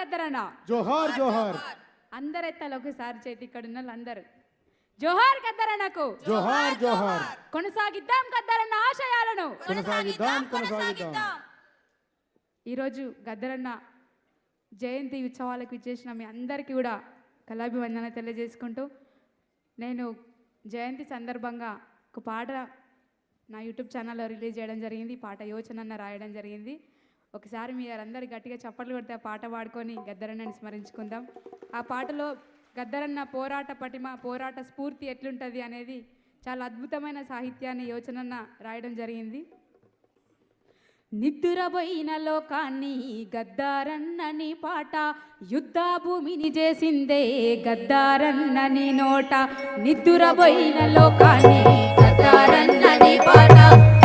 గద్దరన్న జోహార్ జోహార్ అందరు ఎత్తాలి ఒకసారి చేతి ఇక్కడ ఉన్న వాళ్ళందరూ జోహార్ గద్దరన్నకు జోహార్ జోహార్ కొనసాగిద్దాం గద్దరన్న ఆశయాలను కొనసాగిద్దాం ఈరోజు గద్దరన్న జయంతి ఉత్సవాలకు ఇచ్చేసిన మీ అందరికీ కూడా కళాభివందన తెలియజేసుకుంటూ నేను జయంతి సందర్భంగా ఒక పాట నా యూట్యూబ్ ఛానల్లో రిలీజ్ చేయడం జరిగింది. పాట యోచనన్న రాయడం జరిగింది. ఒకసారి మీరందరూ గట్టిగా చప్పట్లు కొడితే ఆ పాట పాడుకొని గద్దరన్నని స్మరించుకుందాం. ఆ పాటలో గద్దరన్న పోరాట పటిమ పోరాట స్ఫూర్తి ఎట్లుంటుంది అనేది చాలా అద్భుతమైన సాహిత్యాన్ని యోచనన్న రాయడం జరిగింది. నిద్దురబోయిన లోకాన్ని గద్దారన్నని పాట యుద్ధ భూమిని చేసిందే గద్దారన్నని నోట. నిద్దురబోయిన లోకాన్ని గద్దారన్నని పాట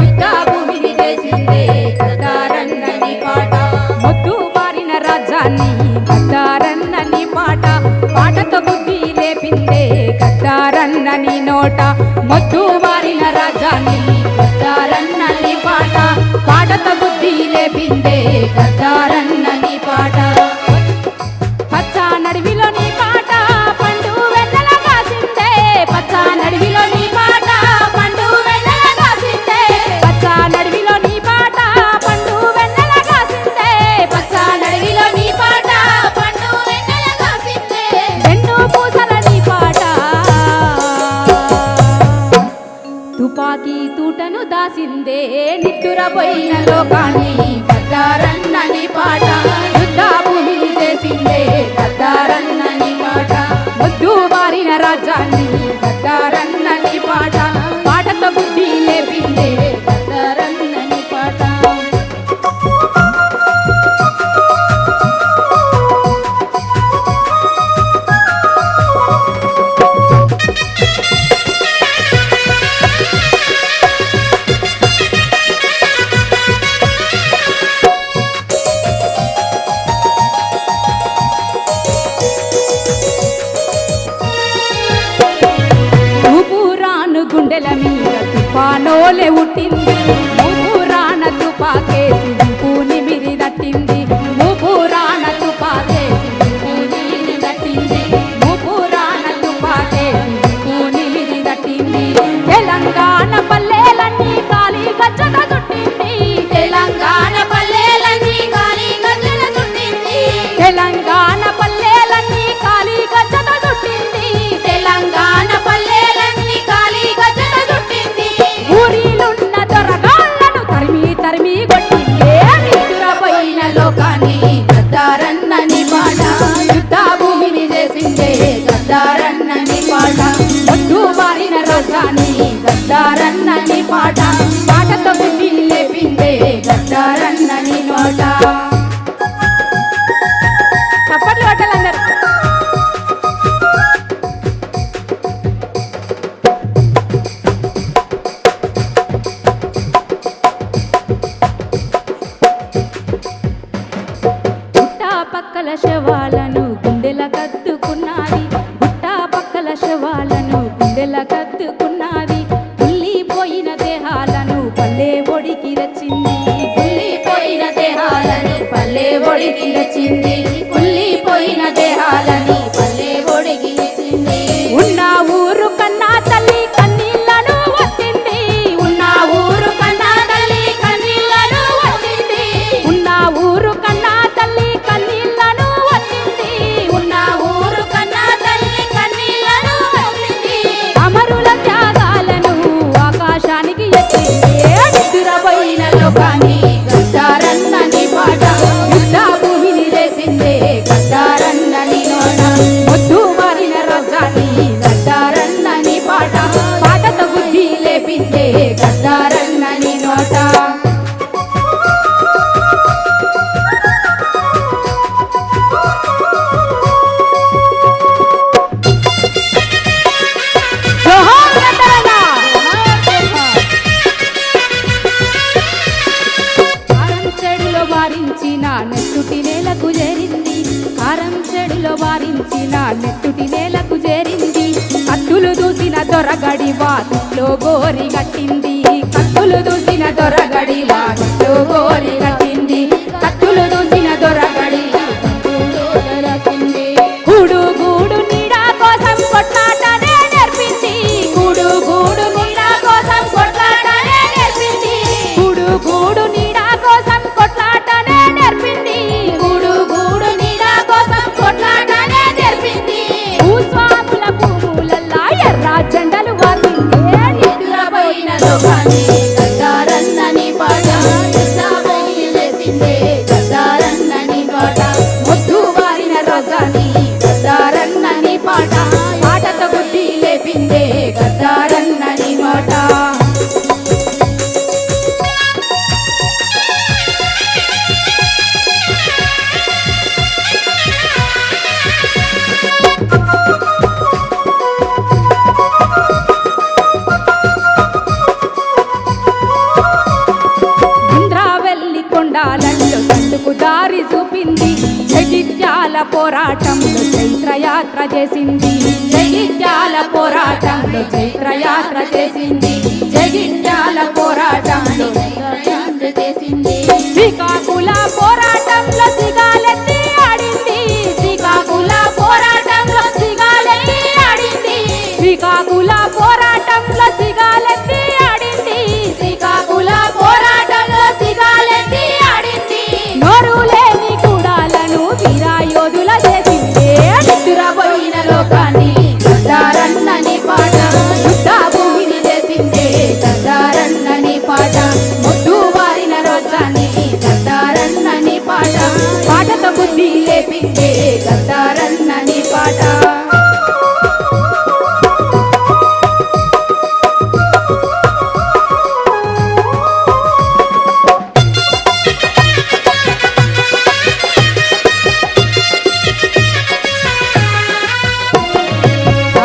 యుద్ధ భూమిని చేసిందే గద్దారన్నని పాట. మొద్దు మారిన రాజ్యాన్ని గద్దారన్నని పాట పాటతో బుద్ధి లేపిందే గద్దారన్నని నోట. మొద్దు మారిన రాజ్యాన్ని గద్దారన్నని పాట పాటతో బుద్ధి లేపిందే గద్దారన్నని పాట. పచ్చ నడివిలోని పాట పండు వెన్నెల కాసిందే పచ్చ నడివిలోని పాట పండు వెన్నెల కాసిందే పచ్చ నడివిలోని పాట పండు వెన్నెల కాసిందే పచ్చ నడివిలోని పాట పండు వెన్నెల కాసిందే. వెన్ను పూసలని పాట తుపాకీ తూటను దాసిందే నిద్దురపోయిన లోకాన్ని గద్దారన్నని పాట యుద్ధ భూమిని చేసిందే గద్దారన్నని పాట. ముద్దు మారిన రాజ్యాన్ని గద్దారన్నని పాట పాటతో బుద్ధి లేపిందే గద్దారన్నని పాట. గుండెల మీద తుఫానోలే ఉట్టింది ముపురాన తుపాకేసి పూని మిరి దట్టింది ముపురాన తుపాకేసి పూని మిరి దట్టింది ముపురాన తుపాకేసి పూని మిరి దట్టింది. తెలంగాణ పల్లెలన్నీ గాలి గజ్జల చుట్టింది తెలంగాణ పల్లెలన్నీ గాలి గజ్జల చుట్టింది తెలంగాణ పల్లెలన్నీ గాలి గజ్జల చుట్టింది తెలంగాణ పల్లెలన్నీ గాలి గజ్జల చుట్టింది. ఊరిలున్న దొరగాళ్ళను తరిమి తరిమి కొట్టిందే నిద్దురపోయిన లోకాన్ని గద్దారన్నని పాట యుద్ధ భూమిని చేసిందే గద్దారన్నని పాట. ఒడ్డు మారిన రోజాని గద్దారన్నని పాట పాటతో బుద్ధి లేపిందే గద్దారన్నని నోట. చప్పట్లు కొట్టాలందరూ. పక్కల శవాలను గుండెల కత్తుకున్నది గుట్ట పక్కల శవాలను గుండెల కత్తుకున్నది. కుళ్ళిపోయిన దేహాలను పల్లె ఒడికి రచింది కుళ్ళిపోయిన దేహాలను పల్లె ఒడికి రచింది కుళ్ళిపోయిన దేహాలని పల్లె ఒడికి రచింది. ఉన్న ఊరు కన్నా తల్లి కన్నీళ్లను వత్తింది ఉన్న ఊరు కన్నా తల్లి కన్నీళ్లను వత్తింది ఉన్న ఊరు కన్నా తల్లి కన్నీళ్లను వత్తింది ఉన్న ఊరు కన్నా తల్లి కన్నీళ్లను వత్తింది. అమరుల త్యాగాలను ఆకాశానికి ఎత్తింది నిద్దురపోయిన లోకాన్ని గద్దారన్నని పాట యుద్ధ భూమిని చేసిందే గద్దారన్నని నోట. ముద్దు మారిన రోజాన్ని గద్దారన్నని పాట పాటతో బుద్ధి లేపిందే గద్దారన్నని నోట. నెత్తుటి నేలకు చేరింది కారం చెడులో వారించిన నెత్తుటి నేలకు చేరింది. కత్తులు దూసిన దొరగడి వాటిలో గోరి కట్టింది కత్తులు దూసిన దొరగడి వాటిలో గోరి కట్టింది కత్తులు దూసిన దొరగడి లోకాన్ని గద్దారన్నని పాట యుద్ధభూమిని లేపిందే గద్దారన్నని పాట ముద్దు వారిన రోజాని గద్దారన్నని పాట పాటతో బుద్ధి లేపిందే గద్దారన్నని మాట ఇంద్రావెల్లి కొండాలలో తండుకు దారి చూపింది జగిత్యాల పోరాటంలో చైత్రయాత్ర చేసింది జగిత్యాల పోరాటంలో చైత్రయాత్ర చేసింది జగిత్యాల పోరాటంలో చైత్రయాత్ర చేసింది శ్రీకాకుళ పోరాటంలో సిగాలెత్తి ఆడింది శ్రీకాకుళ పోరాటంలో సిగాలెత్తి ఆడింది శ్రీకాకుళ పోరాటంలో సిగాలెత్తి ఆడింది శ్రీకాకుళ పోరాటంలో సిగాలెత్తి ఆడింది నోరు లేని కూడాలను వీరాయోధుల చేసిందే నిద్రపోయిన లోకాన్ని గద్దారన్నని పాట యుద్ధ భూమిని చేసిందే గద్దారన్నని పాట ముద్దు వారిన రోజాని గద్దారన్నని పాట పాటతో బుద్ధి లేపిందే గద్దారన్నని పాట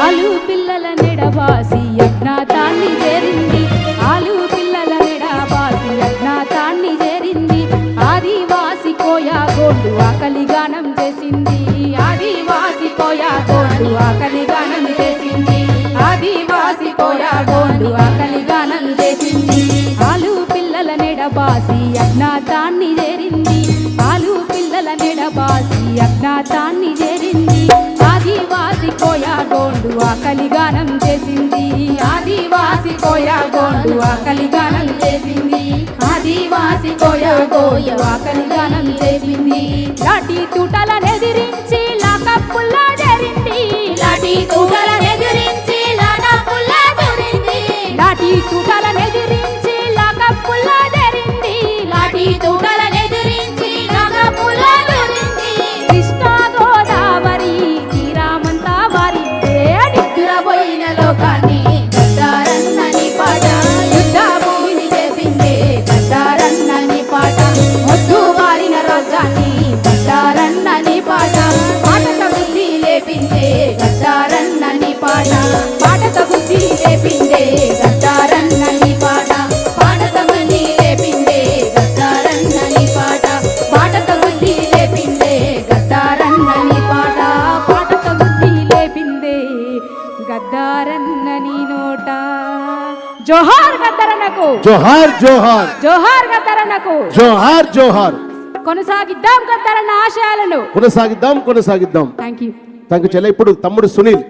ఆలు పిల్లల నెడబాసి అజ్ఞాతాన్ని చేరింది ఆలు పిల్లల నెడబాసి అజ్ఞాతాన్ని చేరింది ఆదివాసి కోయా గోండు ఆకలి గానం చేసింది ఆదివాసి కోయా గోండు ఆకలి గానం చేసింది ఆదివాసి కోయా గోండు ఆకలి గానం చేసింది ఆలు పిల్లల నెడబాసి అజ్ఞాతాన్ని చేరింది ఆలు పిల్లల నెడబాసి అజ్ఞాతాన్ని చేరింది ఆదివాసి కోయా గోండు ఆకలి గానం చేసింది ఆదివాసి కోయా గోండు ఆకలి గానం చేసింది ఆదివాసి కోయా గోండు ఆకలి గానం చేసింది లాఠీ తూటలనెదిరించి లాకప్పుల్లా జరిగింది లాఠీ తూటలనెదిరించి లాకప్పుల్లా జరిగింది లాఠీ తూటలనెదిరించి లాకప్పుల్లా జరిగింది లాఠీ తూటలనెదిరించి లాకప్పుల్లా జరిగింది కృష్ణా గోదావరి తీరామంతా వారిందే నిద్రపోయిన లోకాన్ని గద్దారన్నని పాట యుద్ధ భూమిని చేసిందే గద్దారన్నని పాట ముద్దు వారిన రోజాన్ని గద్దారన్నని పాట పాటతో బుద్ధి లేపిందే గద్దారన్నని పాట పాటతో బుద్ధి లేపిందే గద్దారన్నని పాట పాటతో బుద్ధి లేపిందే గద్దారన్నని పాట పాటతో బుద్ధి లేపిందే గద్దారన్నని పాట పాటతో బుద్ధి లేపిందే గద్దారన్నని నోట జోహార్ గద్దరన్నకు జోహార్ జోహార్ జోహార్ గద్దరన్నకు జోహార్ జోహార్ కొనసాగిద్దాం గద్దరన్న ఆశయాలను కొనసాగిద్దాం థ్యాంక్ యూ థ్యాంక్ యూ చెల్లె. ఇప్పుడు తమ్ముడు సునీల్